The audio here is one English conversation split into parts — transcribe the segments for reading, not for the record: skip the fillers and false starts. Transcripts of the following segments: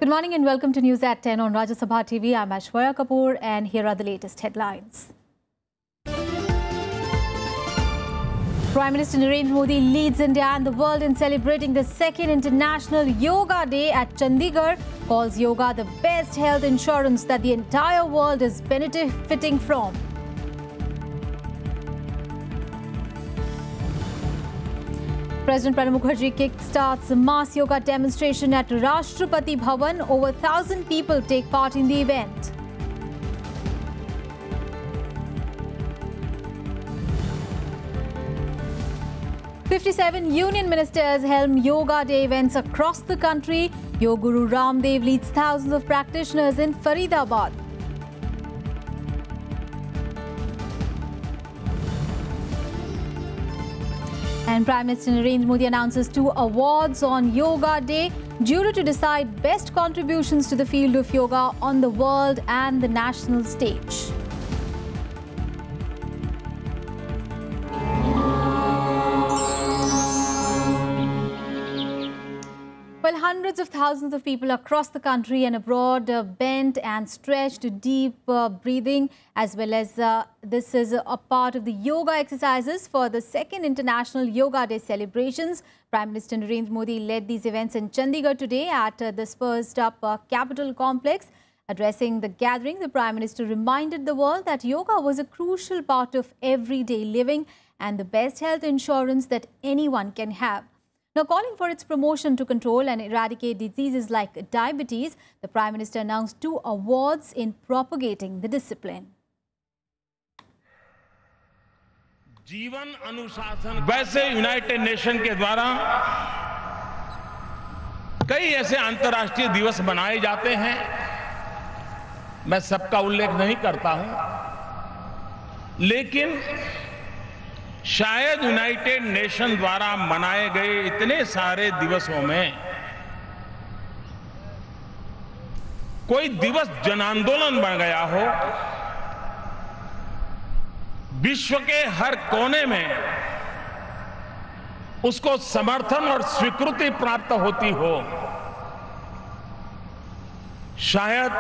Good morning and welcome to News at 10 on Rajya Sabha TV. I'm Aishwarya Kapoor and here are the latest headlines. Prime Minister Narendra Modi leads India and the world in celebrating the second International Yoga Day at Chandigarh, calls yoga the best health insurance that the entire world is benefiting from. President Pranab Mukherjee kickstarts a mass yoga demonstration at Rashtrapati Bhavan. Over 1,000 people take part in the event. "57 union ministers helm Yoga Day events across the country. Yoga Guru Ramdev leads thousands of practitioners in Faridabad. And Prime Minister Narendra Modi announces 2 awards on Yoga Day. Jury to decide best contributions to the field of yoga on the world and the national stage. Well, hundreds of thousands of people across the country and abroad bent and stretched to deep breathing, as well as this is a part of the yoga exercises for the second International Yoga Day celebrations. Prime Minister Narendra Modi led these events in Chandigarh today at the spruced up Capitol complex. Addressing the gathering, the Prime Minister reminded the world that yoga was a crucial part of everyday living and the best health insurance that anyone can have. Now, calling for its promotion to control and eradicate diseases like diabetes, the Prime Minister announced 2 awards in propagating the discipline. जीवन अनुशासन वैसे United nation के द्वारा कई ऐसे अंतर्राष्ट्रीय दिवस बनाए जाते हैं। मैं सबका उल्लेख नहीं करता हूं, लेकिन शायद यूनाइटेड नेशन द्वारा मनाए गए इतने सारे दिवसों में कोई दिवस जन आंदोलन बन गया हो, विश्व के हर कोने में उसको समर्थन और स्वीकृति प्राप्त होती हो। शायद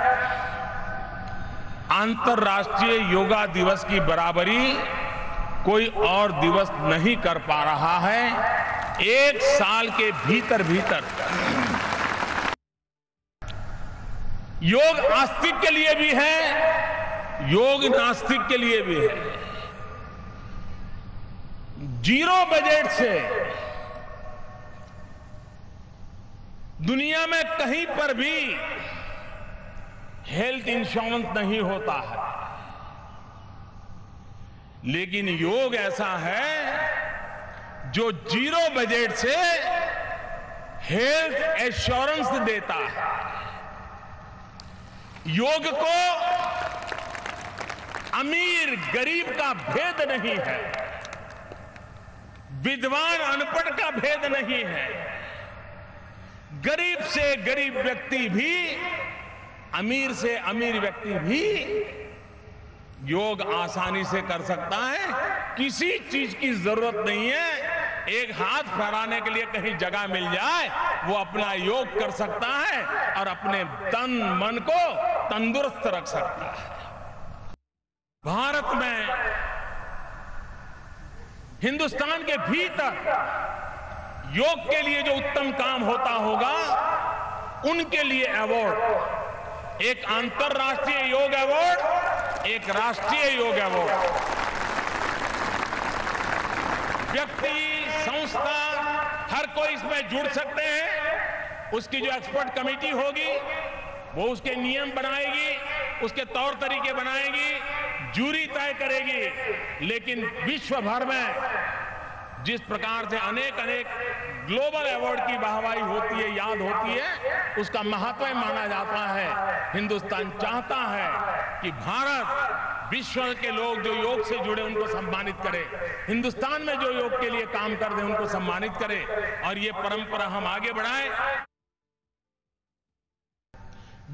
अंतर्राष्ट्रीय योगा दिवस की बराबरी कोई और दिवस नहीं कर पा रहा है। 1 साल के भीतर योग आस्तिक के लिए भी है, योग नास्तिक के लिए भी है। 0 बजट से दुनिया में कहीं पर भी हेल्थ इंश्योरेंस नहीं होता है, लेकिन योग ऐसा है जो 0 बजट से हेल्थ एश्योरेंस देता है। योग को अमीर गरीब का भेद नहीं है, विद्वान अनपढ़ का भेद नहीं है। गरीब से गरीब व्यक्ति भी, अमीर से अमीर व्यक्ति भी योग आसानी से कर सकता है। किसी चीज की जरूरत नहीं है। एक हाथ फहराने के लिए कहीं जगह मिल जाए, वो अपना योग कर सकता है और अपने तन मन को तंदुरुस्त रख सकता है। भारत में, हिंदुस्तान के भीतर योग के लिए जो उत्तम काम होता होगा, उनके लिए अवार्ड, एक अंतर्राष्ट्रीय योग अवार्ड, एक राष्ट्रीय योग अवार्ड। व्यक्ति, संस्था, हर कोई इसमें जुड़ सकते हैं। उसकी जो एक्सपर्ट कमेटी होगी वो उसके नियम बनाएगी, उसके तौर तरीके बनाएगी, जूरी तय करेगी। लेकिन विश्व भर में जिस प्रकार से अनेक ग्लोबल अवार्ड की वाहवाही होती है, याद होती है, उसका महत्व माना जाता है। हिंदुस्तान चाहता है कि भारत विश्व के लोग जो योग से जुड़े उनको सम्मानित करे, हिंदुस्तान में जो योग के लिए काम कर रहे हैं उनको सम्मानित करे और ये परंपरा हम आगे बढ़ाएं।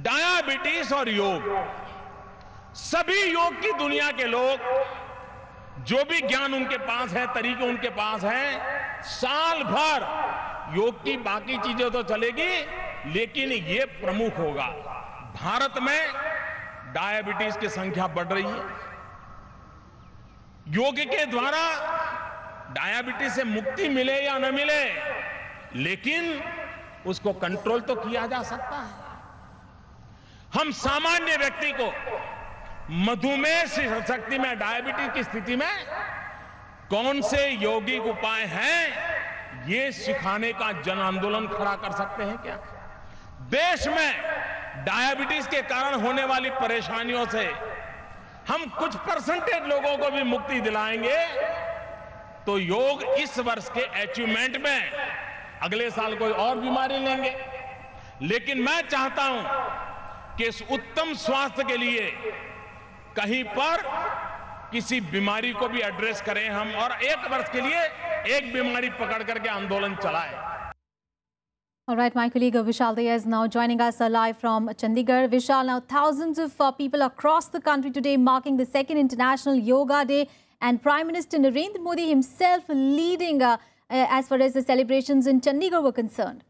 डायबिटीज और योग, सभी योग की दुनिया के लोग, जो भी ज्ञान उनके पास है, तरीके उनके पास है, साल भर योग की बाकी चीजें तो चलेगी, लेकिन ये प्रमुख होगा। भारत में डायबिटीज की संख्या बढ़ रही है। योग के द्वारा डायबिटीज से मुक्ति मिले या न मिले, लेकिन उसको कंट्रोल तो किया जा सकता है। हम सामान्य व्यक्ति को मधुमेह शक्ति में, डायबिटीज की स्थिति में कौन से यौगिक उपाय हैं, ये सिखाने का जन आंदोलन खड़ा कर सकते हैं क्या? देश में डायबिटीज के कारण होने वाली परेशानियों से हम कुछ परसेंटेज लोगों को भी मुक्ति दिलाएंगे तो योग इस वर्ष के अचीवमेंट में अगले साल कोई और बीमारी लेंगे। लेकिन मैं चाहता हूं कि इस उत्तम स्वास्थ्य के लिए कहीं पर किसी बीमारी को भी एड्रेस करें हम, और एक वर्ष के लिए एक बीमारी पकड़ करके आंदोलन चलाएं। All right, my colleague Vishal Daya is now joining us live from Chandigarh. Vishal, now thousands of people across the country today marking the second International Yoga Day, and Prime Minister Narendra Modi himself leading as far as the celebrations in Chandigarh were concerned.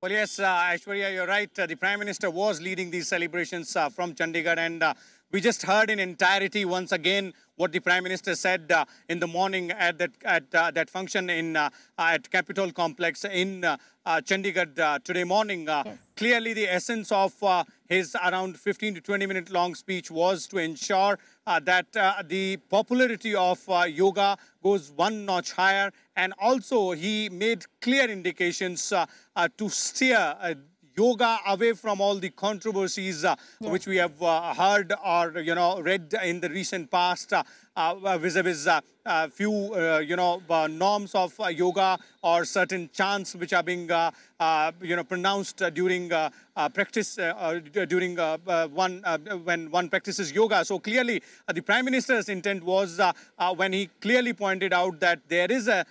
Well, yes, Aishwarya, you're right. The Prime Minister was leading these celebrations from Chandigarh, and we just heard in entirety once again what the Prime Minister said in the morning at that function in at Capitol Complex in Chandigarh today morning. Yes. Clearly, the essence of his around 15 to 20 minute long speech was to ensure that the popularity of yoga goes one notch higher, and also he made clear indications to steer yoga away from all the controversies which we have heard or read in the recent past vis-a-vis few norms of yoga or certain chants which are being pronounced during practice when one practices yoga. So clearly the Prime Minister's intent was when he clearly pointed out that there is a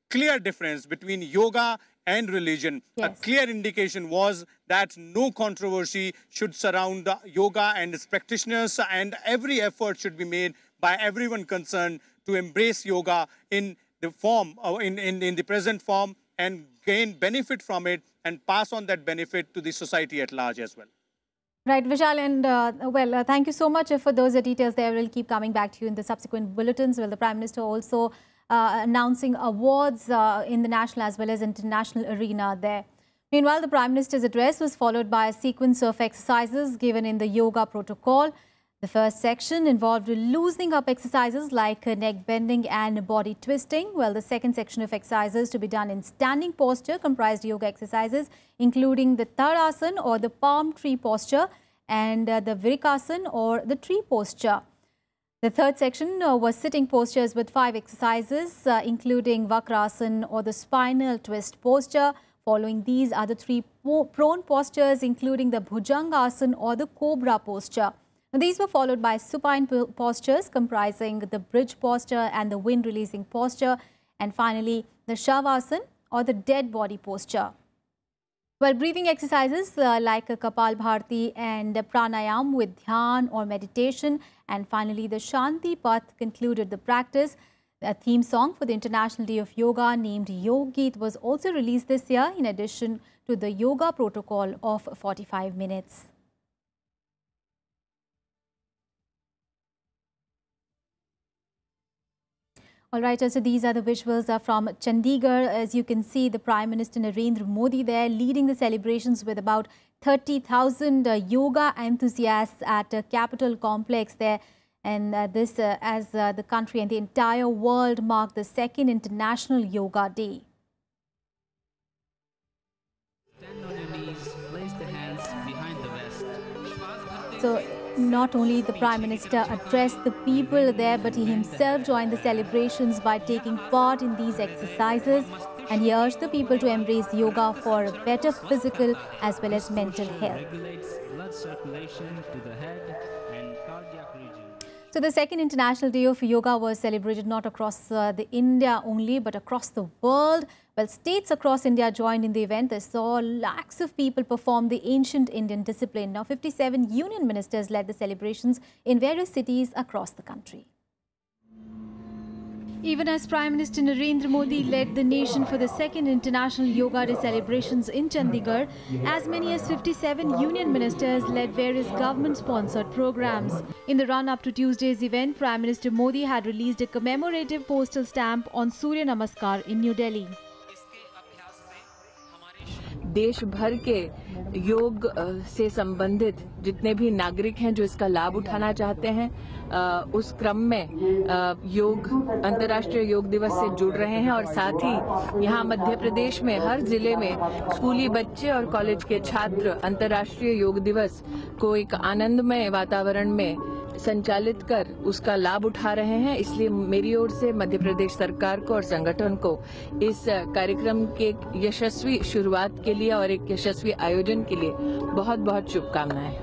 clear difference between yoga and religion. Yes. A clear indication was that no controversy should surround yoga and its practitioners, and every effort should be made by everyone concerned to embrace yoga in the form, in the present form, and gain benefit from it and pass on that benefit to the society at large as well. Right, Vishal, and thank you so much for those details there. We'll keep coming back to you in the subsequent bulletins. Well, the Prime Minister also announcing awards in the national as well as international arena there. Meanwhile, the Prime Minister's address was followed by a sequence of exercises given in the yoga protocol. The first section involved loosening up exercises like neck bending and body twisting, while the second section of exercises to be done in standing posture comprised yoga exercises including the Tadasana or the palm tree posture and the Virikasana or the tree posture. The third section was sitting postures with 5 exercises, including Vakrasana or the spinal twist posture. Following these are the 3 prone postures, including the Bhujangasana or the cobra posture. Now, these were followed by supine postures comprising the bridge posture and the wind-releasing posture. And finally, the Shavasana or the dead body posture. Well, breathing exercises like Kapalbharti and pranayam with dhyan or meditation, and finally the Shanti Path concluded the practice. A theme song for the International Day of Yoga named Yog Geet was also released this year in addition to the yoga protocol of 45 minutes. All right, so these are the visuals from Chandigarh. As you can see, the Prime Minister Narendra Modi there leading the celebrations with about 30,000 yoga enthusiasts at Capitol Complex there. And this as the country and the entire world mark the second International Yoga Day. Stand on your knees, place the hands behind the vest. So not only the Prime Minister addressed the people there, but he himself joined the celebrations by taking part in these exercises, and he urged the people to embrace yoga for better physical as well as mental health. Regulates blood circulation to the head and cardiac region. So the second International Day of Yoga was celebrated not across the India only, but across the world. Well, states across India joined in the event. They saw lakhs of people perform the ancient Indian discipline. Now, 57 union ministers led the celebrations in various cities across the country. Even as Prime Minister Narendra Modi led the nation for the second International Yoga Day celebrations in Chandigarh, as many as 57 union ministers led various government-sponsored programs. In the run-up to Tuesday's event, Prime Minister Modi had released a commemorative postal stamp on Surya Namaskar in New Delhi. देश भर के योग से संबंधित जितने भी नागरिक हैं जो इसका लाभ उठाना चाहते हैं, उस क्रम में योग अंतर्राष्ट्रीय योग दिवस से जुड़ रहे हैं और साथ ही यहाँ मध्य प्रदेश में हर जिले में स्कूली बच्चे और कॉलेज के छात्र अंतर्राष्ट्रीय योग दिवस को एक आनंदमय वातावरण में संचालित कर उसका लाभ उठा रहे हैं। इसलिए मेरी ओर से मध्य प्रदेश सरकार को और संगठन को इस कार्यक्रम के यशस्वी शुरुआत के लिए और एक यशस्वी आयोजन के लिए बहुत बहुत शुभकामनाएं।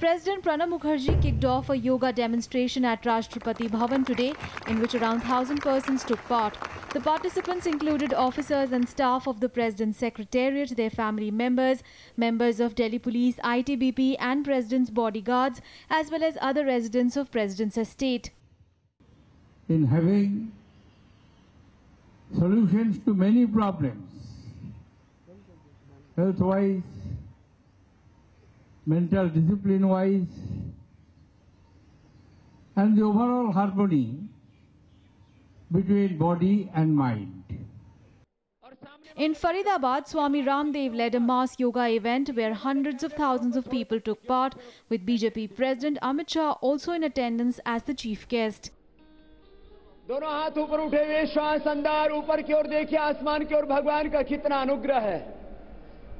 President Pranab Mukherjee kicked off a yoga demonstration at Rashtrapati Bhavan today, in which around 1,000 persons took part. The participants included officers and staff of the President's Secretariat, their family members, members of Delhi Police, ITBP and President's bodyguards, as well as other residents of President's estate. In having solutions to many problems, health-wise, mental discipline-wise, and the overall harmony between body and mind. In Faridabad, Swami Ramdev led a mass yoga event where hundreds of thousands of people took part, with BJP President Amit Shah also in attendance as the chief guest. दोनों हाथ ऊपर उठे हुए, श्वास अंदर ऊपर की ओर देखिए, आसमान की ओर भगवान का कितना अनुग्रह है,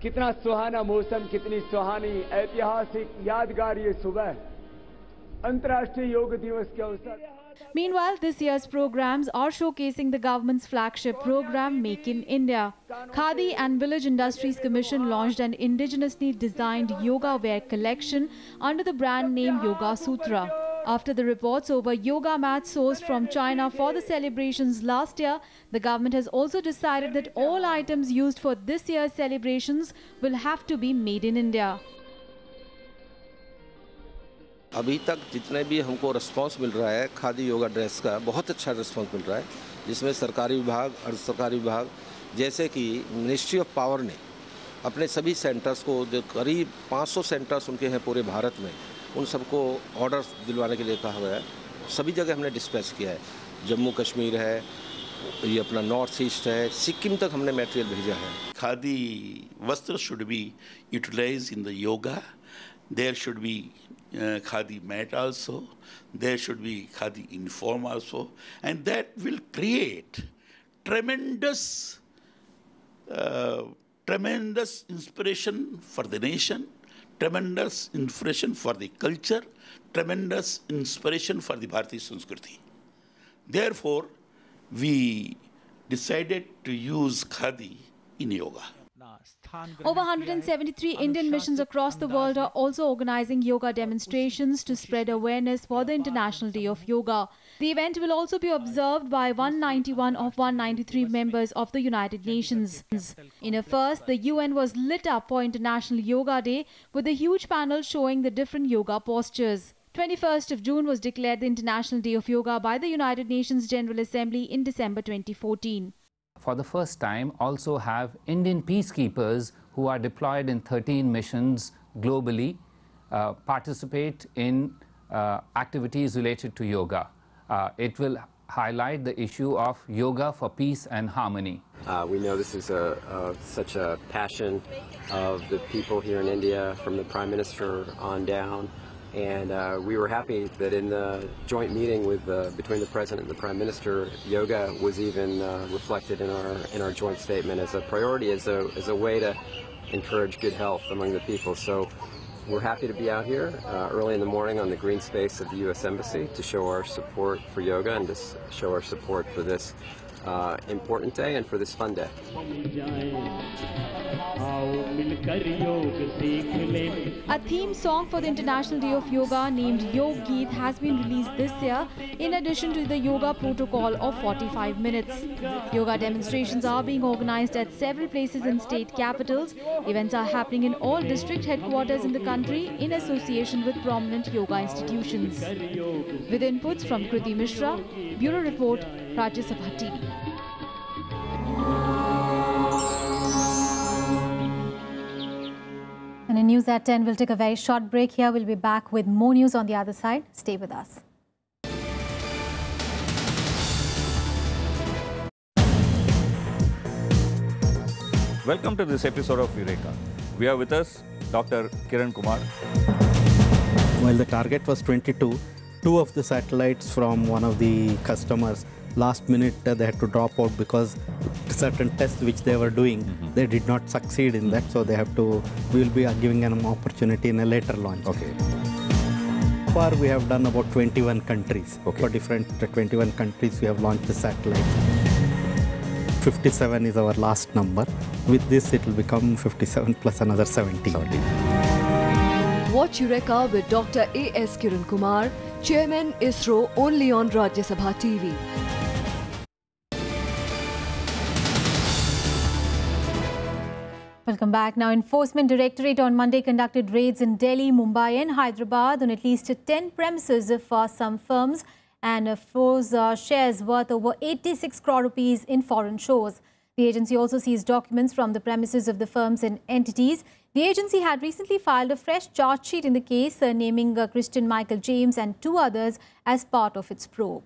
कितना सुहाना मौसम, कितनी सुहानी ऐतिहासिक यादगार ये सुबह अंतर्राष्ट्रीय योग दिवस के अवसर। Meanwhile, this year's programs are showcasing the government's flagship program, Make in India. Khadi and Village Industries Commission launched an indigenously designed yoga wear collection under the brand name Yoga Sutra. After the reports over yoga mats sourced from China for the celebrations last year, the government has also decided that all items used for this year's celebrations will have to be made in India. अभी तक जितने भी हमको response मिल रहा है khadi yoga dress का, बहुत अच्छा रिस्पांस मिल रहा है, जिसमें सरकारी विभाग, अर्ध सरकारी विभाग, जैसे कि मिनिस्ट्री ऑफ पावर ने अपने सभी सेंटर्स को, जो करीब 500 सेंटर्स उनके हैं पूरे भारत में, उन सबको ऑर्डर्स दिलवाने के लिए कहा गया है। सभी जगह हमने डिस्पैच किया है, जम्मू कश्मीर है, ये अपना नॉर्थ ईस्ट है, सिक्किम तक हमने मटेरियल भेजा है। खादी वस्त्र should be utilized in the yoga, there should be khadi mat also, there should be khadi uniform also, and that will create tremendous inspiration for the nation, tremendous inspiration for the culture, tremendous inspiration for the Bharatiya Sanskriti. Therefore, we decided to use khadi in yoga. Over 173 Indian missions across the world are also organizing yoga demonstrations to spread awareness for the International Day of Yoga. The event will also be observed by 191 of 193 members of the United Nations. In a first, the UN was lit up for International Yoga Day with a huge panel showing the different yoga postures. 21st of June was declared the International Day of Yoga by the United Nations General Assembly in December 2014. For the first time, also have Indian peacekeepers who are deployed in 13 missions globally participate in activities related to yoga. It will highlight the issue of yoga for peace and harmony. We know this is such a passion of the people here in India, from the Prime Minister on down. And we were happy that in the joint meeting with between the President and the Prime Minister, yoga was even reflected in our joint statement as a priority, as a way to encourage good health among the people. So we're happy to be out here early in the morning on the green space of the U.S. Embassy to show our support for yoga and to show our support for this important day and for this fun day. A theme song for the International Day of Yoga named Yog Geet has been released this year in addition to the yoga protocol of 45 minutes. Yoga demonstrations are being organized at several places in state capitals. Events are happening in all district headquarters in the country in association with prominent yoga institutions. With inputs from Kriti Mishra, Bureau Report, Rajya Sabha TV. And in News at 10, we'll take a very short break here. We'll be back with more news on the other side. Stay with us. Welcome to this episode of Eureka. We are with us Dr. Kiran Kumar. While the target was 22, two of the satellites from one of the customers, last minute they had to drop out because certain tests which they were doing, they did not succeed in that, so they have to, we will be giving an opportunity in a later launch. Okay. So far we have done about 21 countries. For different 21 countries we have launched the satellite. 57 is our last number. With this it will become 57 plus another 17. Watch Eureka with Dr. A.S. Kiran Kumar, Chairman ISRO, only on Rajya Sabha TV. Welcome back. Now, Enforcement Directorate on Monday conducted raids in Delhi, Mumbai and Hyderabad on at least 10 premises for some firms and froze shares worth over 86 crore rupees in foreign shows. The agency also seized documents from the premises of the firms and entities. The agency had recently filed a fresh charge sheet in the case, naming Christian Michael James and two others as part of its probe.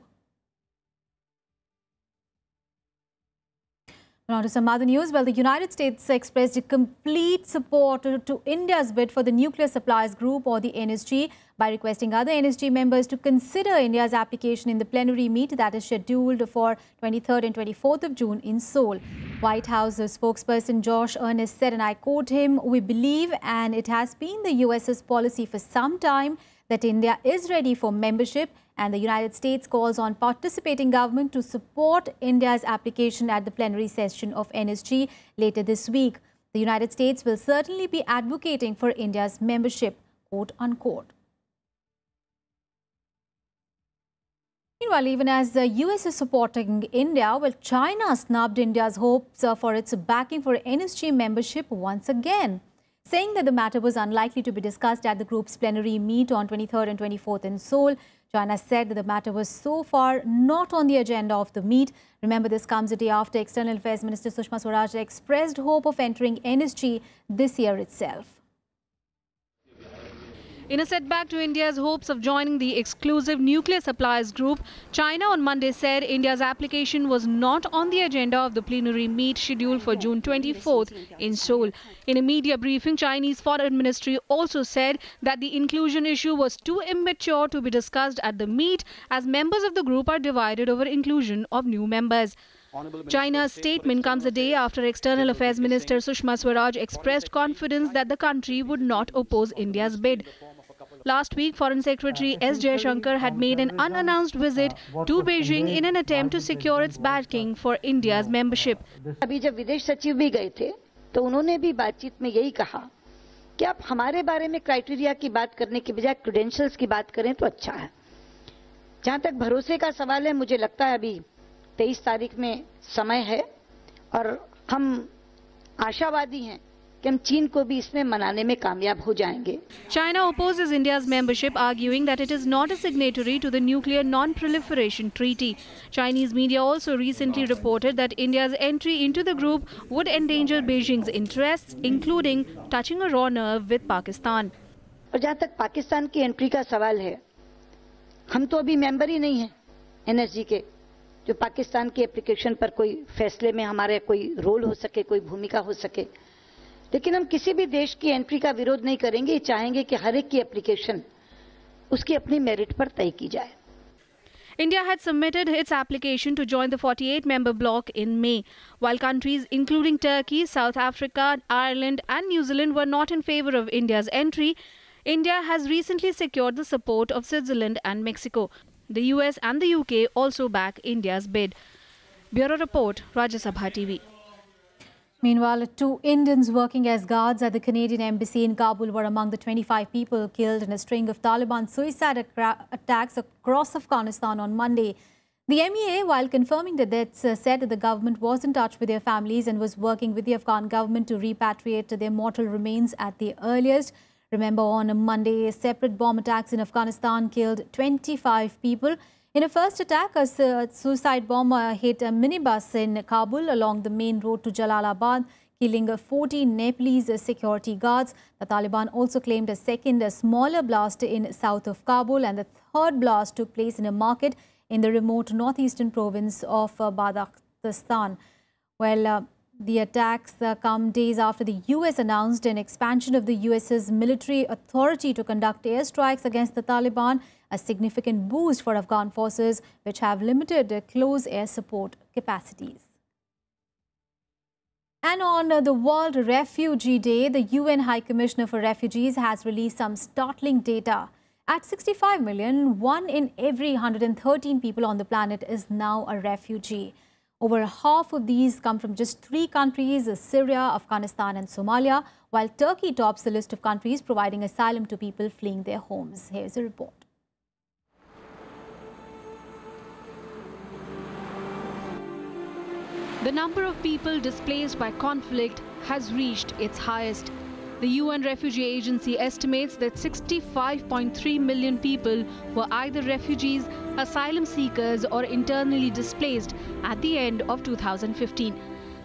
Now to some other news. Well, the United States expressed complete support to India's bid for the Nuclear Suppliers Group, or the NSG, by requesting other NSG members to consider India's application in the plenary meet that is scheduled for 23rd and 24th of June in Seoul. White House spokesperson Josh Earnest said, and I quote him, "We believe, and it has been the US's policy for some time, that India is ready for membership, and the United States calls on participating government to support India's application at the plenary session of NSG later this week. The United States will certainly be advocating for India's membership," quote unquote. Meanwhile, even as the US is supporting India, well, China snubbed India's hopes for its backing for NSG membership once again, saying that the matter was unlikely to be discussed at the group's plenary meet on 23rd and 24th in Seoul. China said that the matter was so far not on the agenda of the meet. Remember, this comes a day after External Affairs Minister Sushma Swaraj expressed hope of entering NSG this year itself. In a setback to India's hopes of joining the exclusive Nuclear Suppliers Group, China on Monday said India's application was not on the agenda of the plenary meet scheduled for June 24th in Seoul. In a media briefing, Chinese Foreign Ministry also said that the inclusion issue was too immature to be discussed at the meet, as members of the group are divided over inclusion of new members. China's statement comes a day after External Affairs Minister Sushma Swaraj expressed confidence that the country would not oppose India's bid. Last week, Foreign Secretary S. Jaishankar had made an unannounced visit to Beijing in an attempt to secure its backing for India's membership. अभी जब विदेश सचिव भी गए थे, तो उन्होंने भी बातचीत में यही कहा कि आप हमारे बारे में क्राइटेरिया की बात करने के बजाय क्रेडेंशियल्स की बात करें तो अच्छा है। जहां तक भरोसे का सवाल है, मुझे लगता है अभी 23 तारीख में समय है और हम आशावादी हैं कि हम चीन को भी इसमें मनाने में कामयाब हो जाएंगे। China opposes India's membership, arguing that it is not a signatory to the Nuclear Non-Proliferation Treaty. Chinese media also recently reported that India's entry into the group would endanger Beijing's interests, including touching a raw nerve with Pakistan. और जहां तक पाकिस्तान की entry का सवाल है, हम तो अभी मेंबर ही नहीं हैं एनएसजी के, जो पाकिस्तान की एप्लीकेशन पर कोई फैसले में हमारे कोई रोल हो सके, कोई भूमिका हो सके। लेकिन हम किसी भी देश की एंट्री का विरोध नहीं करेंगे, चाहेंगे कि हर एक की एप्लीकेशन उसकी अपनी मेरिट पर तय की जाए। India had submitted its application to join the 48-member bloc in May. While countries including Turkey, South Africa, Ireland and New Zealand were not in favor of India's entry, India has recently secured the support of Switzerland and Mexico. The US and the UK also back India's bid. Bureau Report, Rajya Sabha TV. Meanwhile, 2 Indians working as guards at the Canadian Embassy in Kabul were among the 25 people killed in a string of Taliban suicide attacks across Afghanistan on Monday. The MEA, while confirming the deaths, said that the government was in touch with their families and was working with the Afghan government to repatriate their mortal remains at the earliest. Remember, on Monday, separate bomb attacks in Afghanistan killed 25 people. In a first attack, a suicide bomber hit a minibus in Kabul along the main road to Jalalabad, killing 14 Nepalese security guards. The Taliban also claimed a second, smaller blast in south of Kabul, and the third blast took place in a market in the remote northeastern province of Badakhshan. Well, the attacks come days after the US announced an expansion of the US's military authority to conduct airstrikes against the Taliban, a significant boost for Afghan forces, which have limited close air support capacities. And on the World Refugee Day, the UN High Commissioner for Refugees has released some startling data. At 65 million, 1 in every 113 people on the planet is now a refugee. Over half of these come from just 3 countries, Syria, Afghanistan and Somalia, while Turkey tops the list of countries providing asylum to people fleeing their homes. Here's a report. The number of people displaced by conflict has reached its highest. The UN Refugee Agency estimates that 65.3 million people were either refugees, asylum seekers or internally displaced at the end of 2015.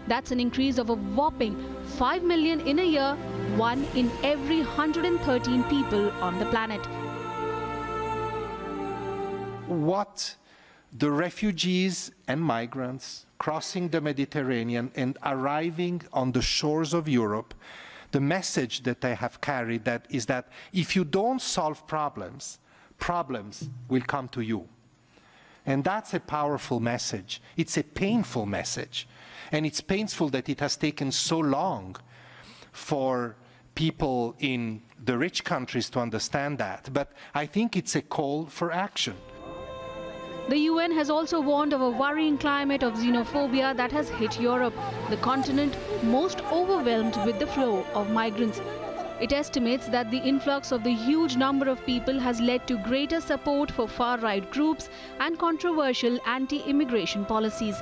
That's an increase of a whopping 5 million in a year, 1 in every 113 people on the planet. What the refugees and migrants crossing the Mediterranean and arriving on the shores of Europe, the message that they have carried is that if you don't solve problems, problems will come to you. And that's a powerful message. It's a painful message. And it's painful that it has taken so long for people in the rich countries to understand that. But I think it's a call for action. The UN has also warned of a worrying climate of xenophobia that has hit Europe, the continent most overwhelmed with the flow of migrants. It estimates that the influx of the huge number of people has led to greater support for far-right groups and controversial anti-immigration policies.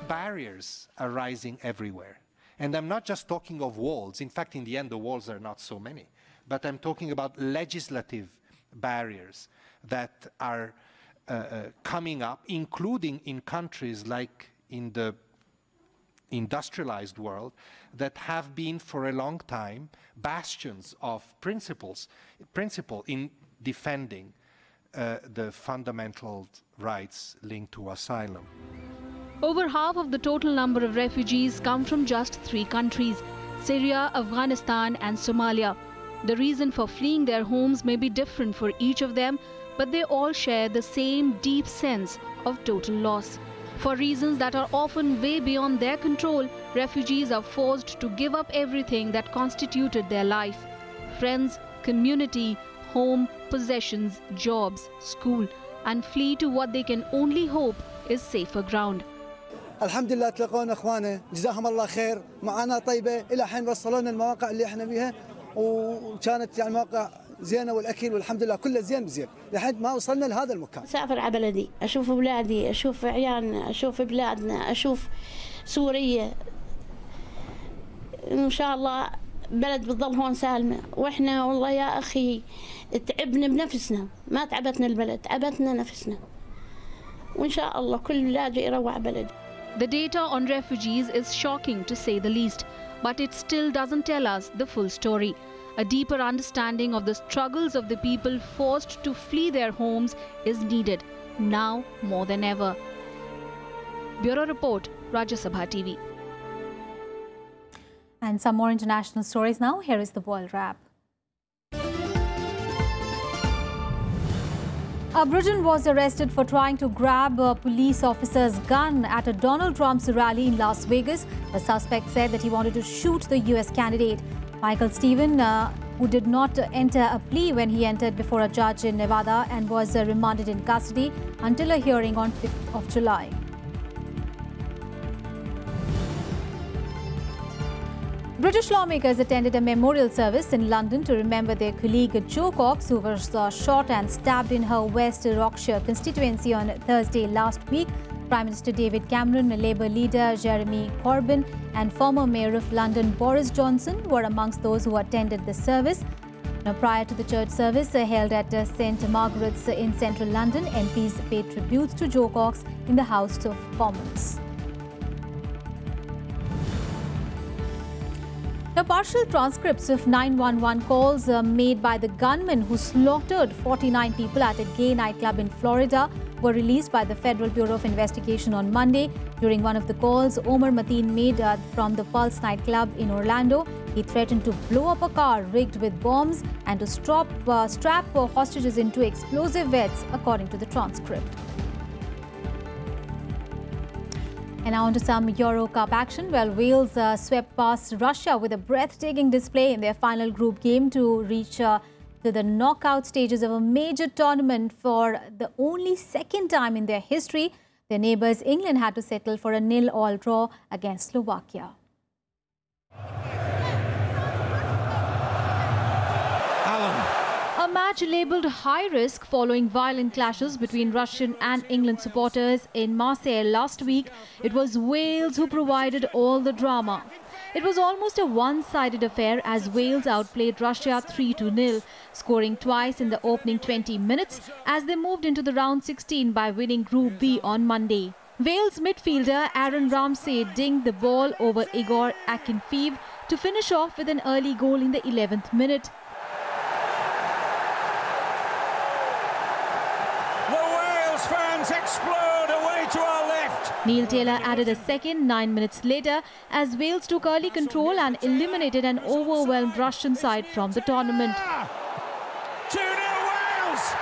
Barriers are rising everywhere. And I'm not just talking of walls. In fact, in the end, the walls are not so many. But I'm talking about legislative barriers that are coming up, including in countries like in the industrialized world that have been for a long time bastions of principle in defending the fundamental rights linked to asylum. Over half of the total number of refugees come from just 3 countries, Syria, Afghanistan and Somalia. The reason for fleeing their homes may be different for each of them, but they all share the same deep sense of total loss. For reasons that are often way beyond their control, refugees are forced to give up everything that constituted their life: friends, community, home, possessions, jobs, school, and flee to what they can only hope is safer ground. الحمد لله تلقونا اخوانا جزاهم الله خير معانا طيبه الى حين وصلونا المواقع اللي احنا بيها وكانت يعني مواقع زينه والاكل والحمد لله كله زين بزين لحد ما وصلنا لهذا المكان. اسافر على بلدي، اشوف اولادي، اشوف عيالنا، اشوف بلادنا، اشوف سوريا. ان شاء الله بلد بتظل هون سالمه، واحنا والله يا اخي تعبنا بنفسنا، ما تعبتنا البلد، تعبتنا نفسنا. وان شاء الله كل لاجئ يروع بلده. The data on refugees is shocking to say the least, but it still doesn't tell us the full story. A deeper understanding of the struggles of the people forced to flee their homes is needed, now more than ever. Bureau Report, Rajya Sabha TV. And some more international stories now. Here is the World Wrap. A Briton was arrested for trying to grab a police officer's gun at a Donald Trump's rally in Las Vegas. The suspect said that he wanted to shoot the US candidate. Michael Stephen, who did not enter a plea when he entered before a judge in Nevada and was remanded in custody until a hearing on 5th of July. British lawmakers attended a memorial service in London to remember their colleague Jo Cox, who was shot and stabbed in her West Yorkshire constituency on Thursday last week. Prime Minister David Cameron, Labour leader Jeremy Corbyn and former Mayor of London Boris Johnson were amongst those who attended the service. Now, prior to the church service held at St Margaret's in central London, MPs paid tributes to Jo Cox in the House of Commons. Now, partial transcripts of 911 calls made by the gunman who slaughtered 49 people at a gay nightclub in Florida were released by the Federal Bureau of Investigation on Monday. During one of the calls Omar Mateen made from the Pulse nightclub in Orlando, he threatened to blow up a car rigged with bombs and to strap hostages into explosive vests, according to the transcript. And now on to some Euro Cup action. Well, Wales swept past Russia with a breathtaking display in their final group game to reach to the knockout stages of a major tournament for the only second time in their history. Their neighbours England had to settle for a 0-0 draw against Slovakia. A match labelled high risk following violent clashes between Russian and England supporters in Marseille last week. It was Wales who provided all the drama. It was almost a one-sided affair as Wales outplayed Russia 3-0, scoring twice in the opening 20 minutes as they moved into the round 16 by winning Group B on Monday. Wales midfielder Aaron Ramsey dinged the ball over Igor Akinfeev to finish off with an early goal in the 11th minute. Fans explode away to our left. Neil Taylor added a second 9 minutes later as Wales took early control and eliminated an overwhelmed Russian side from the tournament. 2-0 Wales.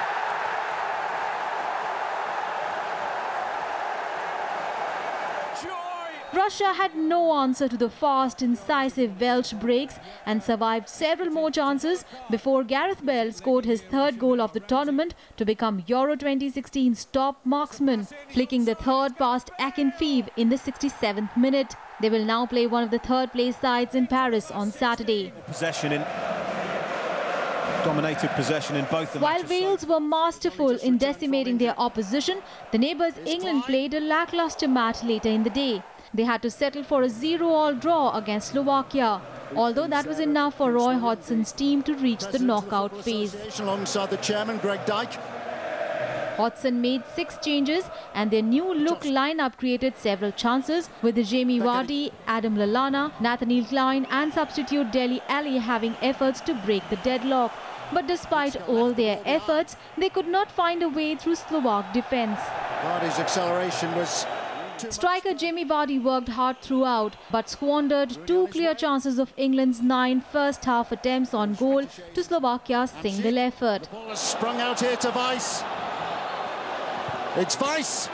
Russia had no answer to the fast, incisive Welsh breaks and survived several more chances before Gareth Bale scored his third goal of the tournament to become Euro 2016's top marksman, flicking the third past Akinfeev in the 67th minute. They will now play one of the third-place sides in Paris on Saturday. Dominated possession in both the While matches. Wales were masterful in decimating their opposition, the neighbours England played a lacklustre match later in the day. They had to settle for a 0-0 draw against Slovakia, although that was enough for Roy Hodgson's team to reach the knockout phase. Alongside the chairman, Greg Dyke. Hodgson made 6 changes and their new look lineup created several chances, with Jamie Vardy, Adam Lallana, Nathaniel Klein and substitute Dele Alli having efforts to break the deadlock. But despite all their efforts, they could not find a way through Slovak defence. Vardy's acceleration was... Striker Jamie Vardy worked hard throughout, but squandered 2 clear chances of England's 9 first-half attempts on goal to Slovakia's single effort. Ball has sprung out here to Weiss. It's Weiss.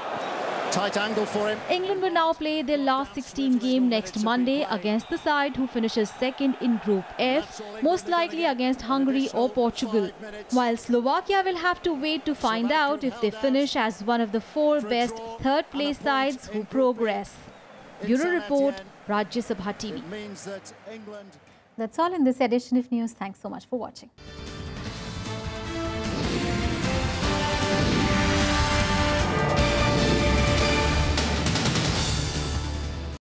Tight angle for him. England will now play their last 16 game next Monday against the side who finishes second in Group F, most likely against Hungary or Portugal. While Slovakia will have to wait to find out if they finish as one of the 4 best third-place sides who progress. Bureau Report, Rajya Sabha TV. That's all in this edition of news. Thanks so much for watching.